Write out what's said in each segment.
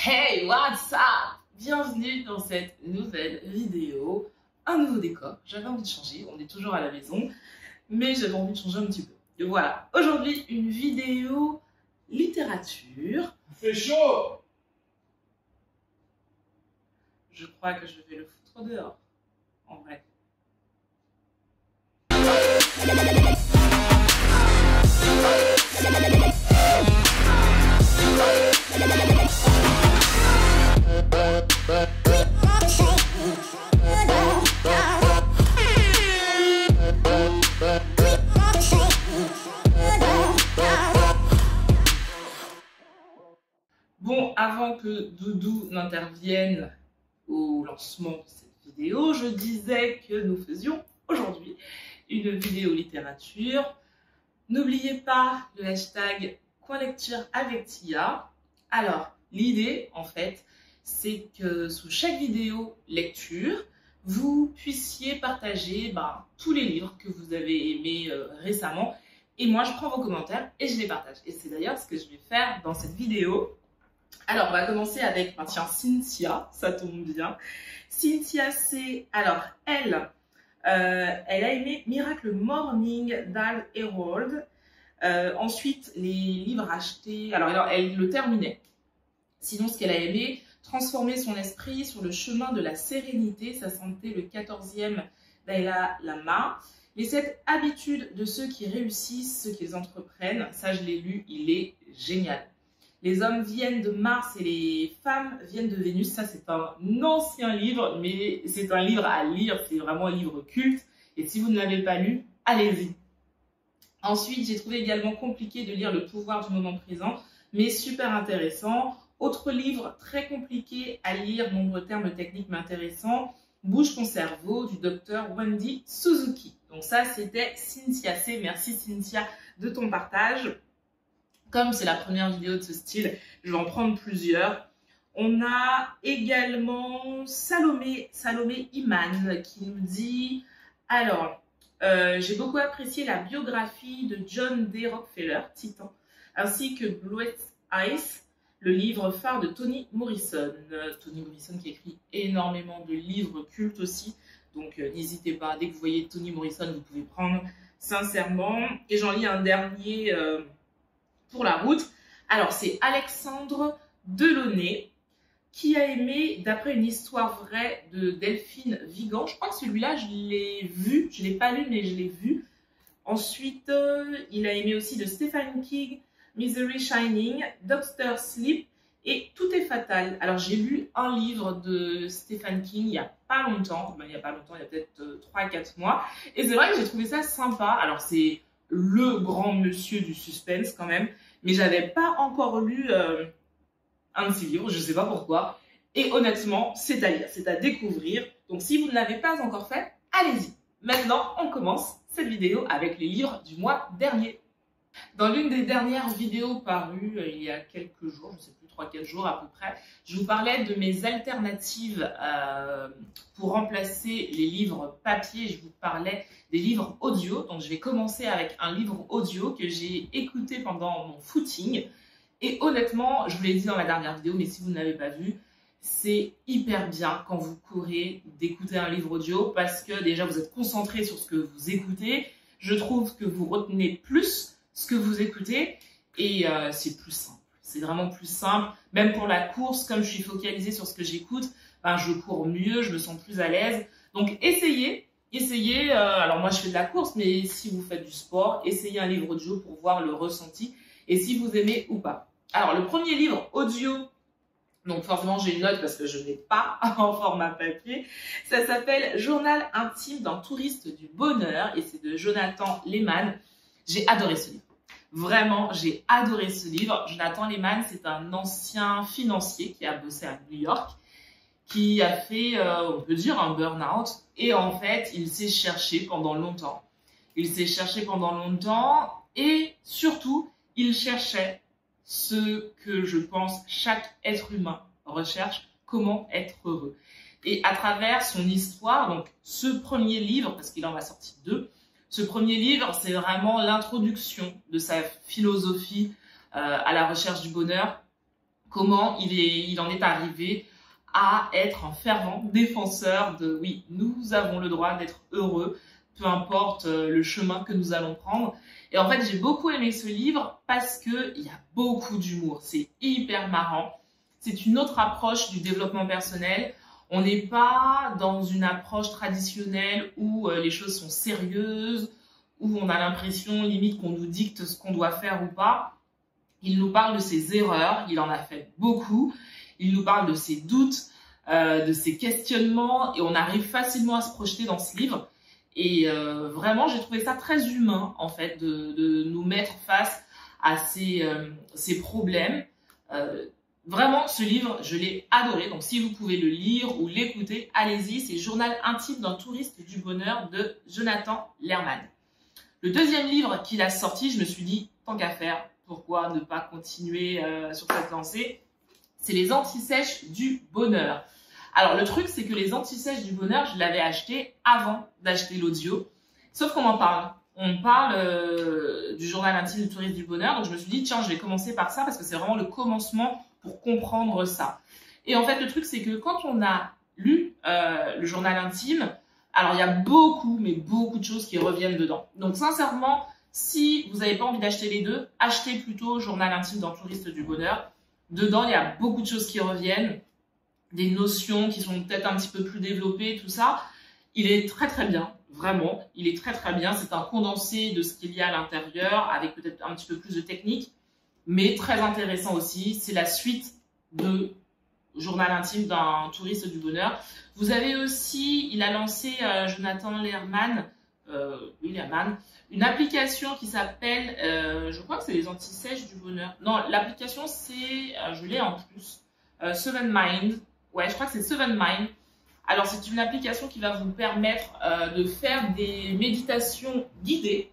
Hey, what's up? Bienvenue dans cette nouvelle vidéo. Un nouveau décor. J'avais envie de changer, on est toujours à la maison, mais j'avais envie de changer un petit peu. Et voilà, aujourd'hui, une vidéo littérature. Il fait chaud! Je crois que je vais le foutre dehors, en vrai. Bon, avant que Doudou n'intervienne au lancement de cette vidéo, je disais que nous faisions aujourd'hui une vidéo littérature. N'oubliez pas le hashtag Coin Lecture avec Tia. Alors, l'idée, en fait, c'est que sous chaque vidéo lecture, vous puissiez partager tous les livres que vous avez aimés récemment. Et moi, je prends vos commentaires et je les partage. Et c'est d'ailleurs ce que je vais faire dans cette vidéo. Alors, on va commencer avec, tiens, Cynthia, ça tombe bien. Cynthia, c'est, alors, elle a aimé Miracle Morning d'Al Herold. Ensuite, les livres achetés, alors elle le terminait. Sinon, ce qu'elle a aimé, transformer son esprit sur le chemin de la sérénité, ça sentait le 14e Dalai Lama. Les 7 habitudes de ceux qui réussissent, ceux qui entreprennent, ça je l'ai lu, il est génial. Les hommes viennent de Mars et les femmes viennent de Vénus. Ça, c'est un ancien livre, mais c'est un livre à lire. C'est vraiment un livre culte. Et si vous ne l'avez pas lu, allez-y. Ensuite, j'ai trouvé également compliqué de lire Le pouvoir du moment présent, mais super intéressant. Autre livre très compliqué à lire, nombreux termes techniques mais intéressants. Bouge ton cerveau du docteur Wendy Suzuki. Donc ça, c'était Cynthia C. Merci Cynthia de ton partage. Comme c'est la première vidéo de ce style, je vais en prendre plusieurs. On a également Salomé Iman qui nous dit « Alors, j'ai beaucoup apprécié la biographie de John D. Rockefeller, Titan, ainsi que Blue Eyes, le livre phare de Toni Morrison. Toni Morrison qui écrit énormément de livres cultes aussi. Donc, n'hésitez pas, dès que vous voyez Toni Morrison, vous pouvez prendre sincèrement. Et j'en lis un dernier... pour la route. Alors, c'est Alexandre Delaunay qui a aimé, d'après une histoire vraie de Delphine Vigan. Je crois que celui-là, je l'ai vu. Je ne l'ai pas lu, mais je l'ai vu. Ensuite, il a aimé aussi de Stephen King, Misery Shining, Doctor Sleep et Tout est fatal. Alors, j'ai lu un livre de Stephen King il n'y a pas longtemps. Il y a peut-être 3-4 mois. Et c'est vrai que j'ai trouvé ça sympa. Alors, c'est le grand monsieur du suspense quand même, mais j'avais pas encore lu un de ses livres, je sais pas pourquoi, et honnêtement, c'est à lire, c'est à découvrir, donc si vous ne l'avez pas encore fait, allez-y. Maintenant, on commence cette vidéo avec les livres du mois dernier. Dans l'une des dernières vidéos parues il y a quelques jours, je ne sais plus, 3-4 jours à peu près, je vous parlais de mes alternatives pour remplacer les livres papier. Je vous parlais des livres audio. Donc je vais commencer avec un livre audio que j'ai écouté pendant mon footing. Et honnêtement, je vous l'ai dit dans la dernière vidéo, mais si vous ne l'avez pas vu, c'est hyper bien quand vous courez d'écouter un livre audio parce que déjà vous êtes concentré sur ce que vous écoutez. Je trouve que vous retenez plus ce que vous écoutez et c'est plus simple. C'est vraiment plus simple. Même pour la course, comme je suis focalisée sur ce que j'écoute, je cours mieux, je me sens plus à l'aise. Donc essayez. Alors moi je fais de la course, mais si vous faites du sport, essayez un livre audio pour voir le ressenti et si vous aimez ou pas. Alors le premier livre audio, donc forcément j'ai une note parce que je n'ai pas en format papier, ça s'appelle Journal intime d'un touriste du bonheur et c'est de Jonathan Lehman. J'ai adoré ce livre. Vraiment, j'ai adoré ce livre. Jonathan Lehman, c'est un ancien financier qui a bossé à New York, qui a fait, on peut dire, un burn-out. Et en fait, il s'est cherché pendant longtemps. Et surtout, il cherchait ce que je pense chaque être humain recherche, comment être heureux. Et à travers son histoire, donc ce premier livre, parce qu'il en a sorti 2, ce premier livre, c'est vraiment l'introduction de sa philosophie à la recherche du bonheur. comment il en est arrivé à être un fervent défenseur de oui, nous avons le droit d'être heureux, peu importe le chemin que nous allons prendre. Et en fait, j'ai beaucoup aimé ce livre parce qu'il y a beaucoup d'humour, c'est hyper marrant. C'est une autre approche du développement personnel. On n'est pas dans une approche traditionnelle où les choses sont sérieuses, où on a l'impression limite qu'on nous dicte ce qu'on doit faire ou pas. Il nous parle de ses erreurs, il en a fait beaucoup. Il nous parle de ses doutes, de ses questionnements, et on arrive facilement à se projeter dans ce livre. Et vraiment, j'ai trouvé ça très humain, en fait, de nous mettre face à ces problèmes. Vraiment, ce livre, je l'ai adoré. Donc, si vous pouvez le lire ou l'écouter, allez-y. C'est Journal intime d'un touriste du bonheur de Jonathan Lehrman. Le deuxième livre qu'il a sorti, je me suis dit, tant qu'à faire, pourquoi ne pas continuer sur cette lancée? C'est Les Antisèches du bonheur. Alors, le truc, c'est que Les Antisèches du bonheur, je l'avais acheté avant d'acheter l'audio. Sauf qu'on en parle. On parle du journal intime du touriste du bonheur. Donc, je me suis dit, tiens, je vais commencer par ça parce que c'est vraiment le commencement pour comprendre ça. Et en fait, le truc, c'est que quand on a lu le journal intime, alors il y a beaucoup, mais beaucoup de choses qui reviennent dedans. Donc, sincèrement, si vous n'avez pas envie d'acheter les deux, achetez plutôt Journal intime d'un touriste du bonheur. Dedans, il y a beaucoup de choses qui reviennent, des notions qui sont peut-être un petit peu plus développées, tout ça. Il est très très bien, vraiment. Il est très très bien. C'est un condensé de ce qu'il y a à l'intérieur, avec peut-être un petit peu plus de technique, mais très intéressant aussi. C'est la suite de Journal intime d'un touriste du bonheur. Vous avez aussi, il a lancé, Jonathan Lehrman, une application qui s'appelle, je crois que c'est Les Antisèches du bonheur. Non, l'application c'est, je l'ai en plus, Seven Mind. Ouais, je crois que c'est Seven Mind. Alors, c'est une application qui va vous permettre de faire des méditations guidées.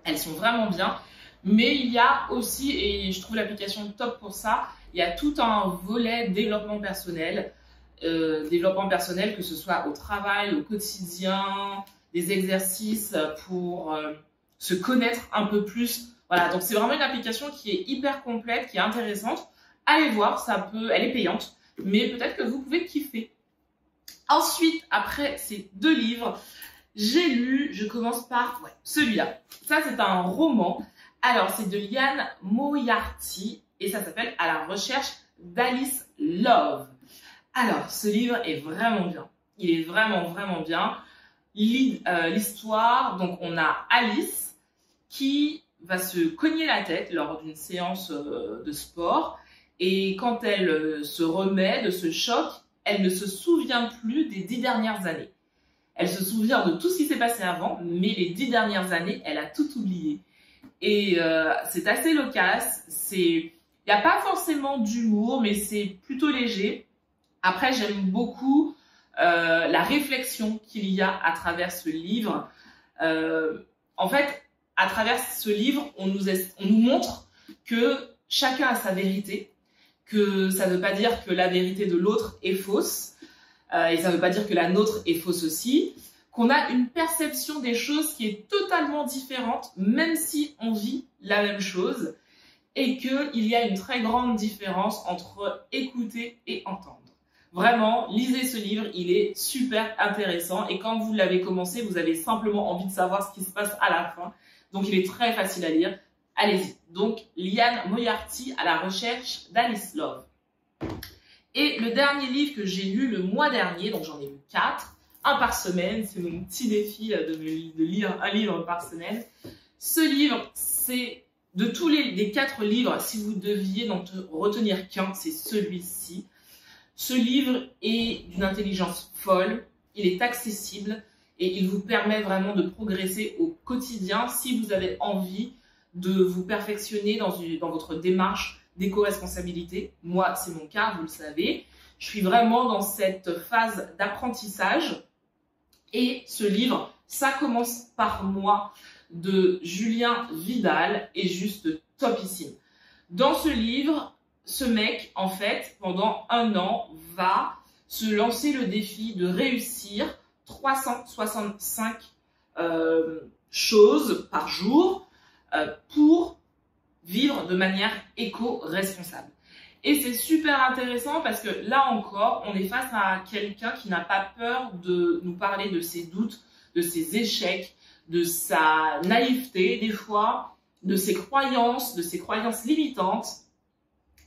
Elles sont vraiment bien. Mais il y a aussi, et je trouve l'application top pour ça, il y a tout un volet développement personnel. Que ce soit au travail, au quotidien, des exercices pour se connaître un peu plus. Voilà, donc c'est vraiment une application qui est hyper complète, qui est intéressante. Allez voir, elle est payante, mais peut-être que vous pouvez kiffer. Ensuite, après ces deux livres, je commence par celui-là. Ça, c'est un roman. Alors, c'est de Liane Moriarty et ça s'appelle À la recherche d'Alice Love. Alors, ce livre est vraiment bien. Il est vraiment, vraiment bien. L'histoire, donc on a Alice qui va se cogner la tête lors d'une séance de sport. Et quand elle se remet de ce choc, elle ne se souvient plus des 10 dernières années. Elle se souvient de tout ce qui s'est passé avant, mais les 10 dernières années, elle a tout oublié. Et c'est assez loquace. Il n'y a pas forcément d'humour, mais c'est plutôt léger. Après, j'aime beaucoup la réflexion qu'il y a à travers ce livre. En fait, à travers ce livre, on nous montre que chacun a sa vérité, que ça ne veut pas dire que la vérité de l'autre est fausse, et ça ne veut pas dire que la nôtre est fausse aussi, qu'on a une perception des choses qui est totalement différente, même si on vit la même chose, et qu'il y a une très grande différence entre écouter et entendre. Vraiment, lisez ce livre, il est super intéressant, et quand vous l'avez commencé, vous avez simplement envie de savoir ce qui se passe à la fin, donc il est très facile à lire. Allez-y. Donc, Liane Moriarty à la recherche d'Alice Love. Et le dernier livre que j'ai lu le mois dernier, donc j'en ai lu 4, un par semaine, c'est mon petit défi de lire un livre par semaine. Ce livre, c'est de tous les 4 livres, si vous deviez n'en retenir qu'un, c'est celui-ci. Ce livre est d'une intelligence folle, il est accessible et il vous permet vraiment de progresser au quotidien si vous avez envie de vous perfectionner dans votre démarche d'éco-responsabilité. Moi, c'est mon cas, vous le savez. Je suis vraiment dans cette phase d'apprentissage. Et ce livre, ça commence par moi, de Julien Vidal, est juste topissime. Dans ce livre, ce mec, en fait, pendant 1 an, va se lancer le défi de réussir 365 choses par jour pour vivre de manière éco-responsable. Et c'est super intéressant parce que là encore, on est face à quelqu'un qui n'a pas peur de nous parler de ses doutes, de ses échecs, de sa naïveté des fois, de ses croyances limitantes.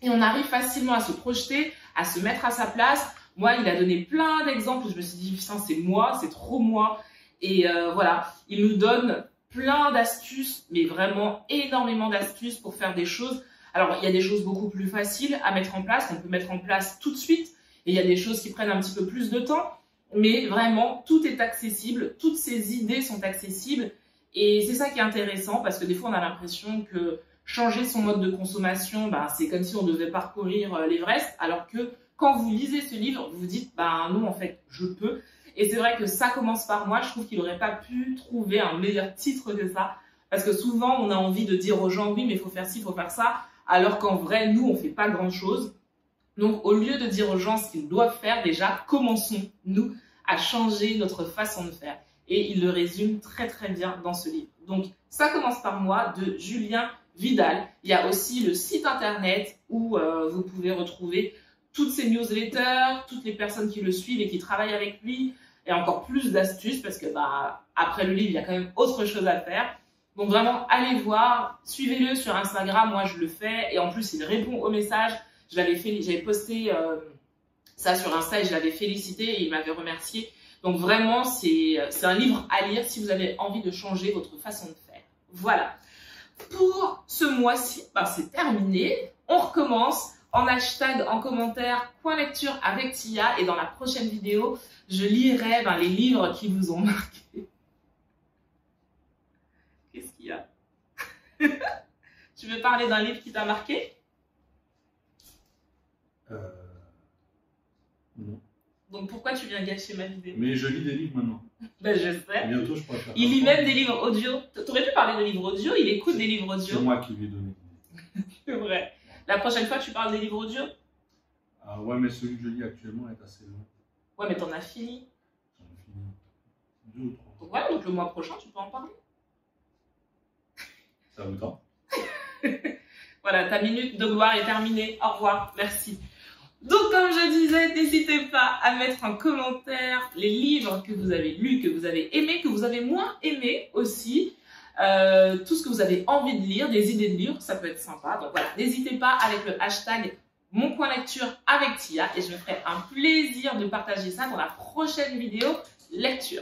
Et on arrive facilement à se projeter, à se mettre à sa place. Moi, il a donné plein d'exemples où je me suis dit, putain, c'est moi, c'est trop moi. Et voilà, il nous donne plein d'astuces, mais vraiment énormément d'astuces pour faire des choses. Alors, il y a des choses beaucoup plus faciles à mettre en place, qu'on peut mettre en place tout de suite. Et il y a des choses qui prennent un petit peu plus de temps. Mais vraiment, tout est accessible, toutes ces idées sont accessibles. Et c'est ça qui est intéressant, parce que des fois, on a l'impression que changer son mode de consommation, ben, c'est comme si on devait parcourir l'Everest, alors que quand vous lisez ce livre, vous vous dites, ben non, en fait, je peux. Et c'est vrai que ça commence par moi. Je trouve qu'il n'aurait pas pu trouver un meilleur titre que ça. Parce que souvent, on a envie de dire aux gens, oui, mais il faut faire ci, il faut faire ça. Alors qu'en vrai, nous, on ne fait pas grand-chose. Donc, au lieu de dire aux gens ce qu'ils doivent faire, déjà, commençons, nous, à changer notre façon de faire. Et il le résume très, très bien dans ce livre. Donc, ça commence par moi, de Julien Vidal. Il y a aussi le site internet où vous pouvez retrouver toutes ses newsletters, toutes les personnes qui le suivent et qui travaillent avec lui, et encore plus d'astuces parce que bah, après le livre, il y a quand même autre chose à faire. Donc vraiment, allez voir, suivez-le sur Instagram, moi je le fais, et en plus il répond aux messages. J'avais posté ça sur Insta et je l'avais félicité et il m'avait remercié. Donc vraiment, c'est un livre à lire si vous avez envie de changer votre façon de faire. Voilà. Pour ce mois-ci, ben, c'est terminé. On recommence en hashtag, en commentaire, point lecture avec Tia. Et dans la prochaine vidéo, je lirai ben, les livres qui vous ont marqué. Qu'est-ce qu'il y a? Tu veux parler d'un livre qui t'a marqué? Non. Donc pourquoi tu viens gâcher ma vidéo? Mais je lis des livres maintenant. Ben je sais. Bientôt, je pourrais faire. Il lit même des livres audio. T'aurais pu parler de livres audio, il écoute des livres audio. C'est moi qui lui ai donné. C'est vrai. La prochaine fois, tu parles des livres audio? Ah ouais, mais celui que je lis actuellement est assez long. Ouais, mais t'en as fini. J'en ai fini 2 ou 3. Donc voilà, donc le mois prochain, tu peux en parler. Ça vous tente? Voilà, ta minute de gloire est terminée. Au revoir, merci. Donc, comme je disais, n'hésitez pas à mettre en commentaire les livres que vous avez lus, que vous avez aimés, que vous avez moins aimés aussi. Tout ce que vous avez envie de lire, des idées de livres, ça peut être sympa. Donc voilà, n'hésitez pas avec le hashtag Mon Coin Lecture avec Tia et je me ferai un plaisir de partager ça dans la prochaine vidéo lecture.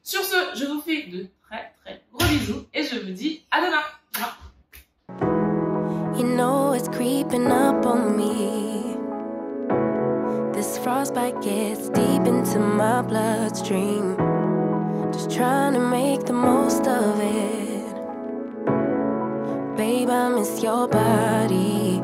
Sur ce, je vous fais de très très gros bisous et je vous dis à demain. You know it's creeping up on me. This frostbite gets deep into my bloodstream. Just trying to make the most of it. Babe, I miss your body.